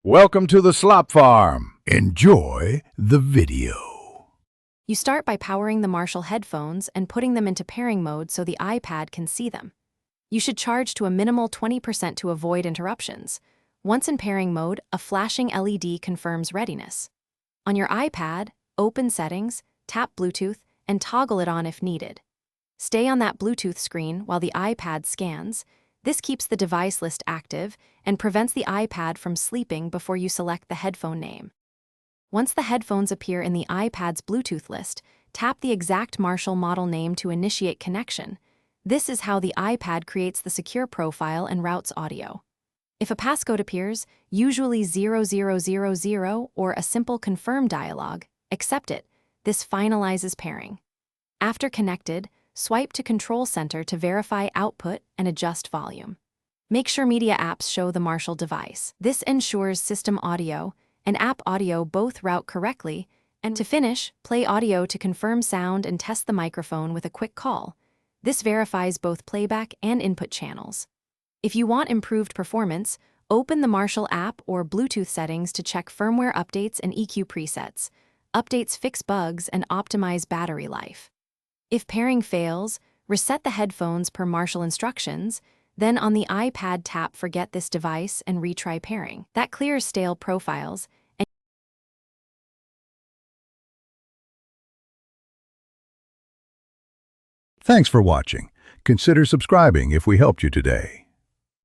Welcome to the Slop Farm. Enjoy the video. You start by powering the Marshall headphones and putting them into pairing mode so the iPad can see them. You should charge to a minimal 20% to avoid interruptions. Once in pairing mode, a flashing LED confirms readiness. On your iPad, open Settings, tap Bluetooth, and toggle it on if needed. Stay on that Bluetooth screen while the iPad scans. This keeps the device list active and prevents the iPad from sleeping before you select the headphone name. Once the headphones appear in the iPad's Bluetooth list, tap the exact Marshall model name to initiate connection. This is how the iPad creates the secure profile and routes audio. If a passcode appears, usually 0000 or a simple confirm dialog, accept it. This finalizes pairing. After connected, swipe to Control Center to verify output and adjust volume. Make sure media apps show the Marshall device. This ensures system audio and app audio both route correctly, and to finish, play audio to confirm sound and test the microphone with a quick call. This verifies both playback and input channels. If you want improved performance, open the Marshall app or Bluetooth settings to check firmware updates and EQ presets. Updates fix bugs and optimize battery life. If pairing fails, reset the headphones per Marshall instructions, then on the iPad tap Forget this device and retry pairing. That clears stale profiles. Thanks for watching. Consider subscribing if we helped you today.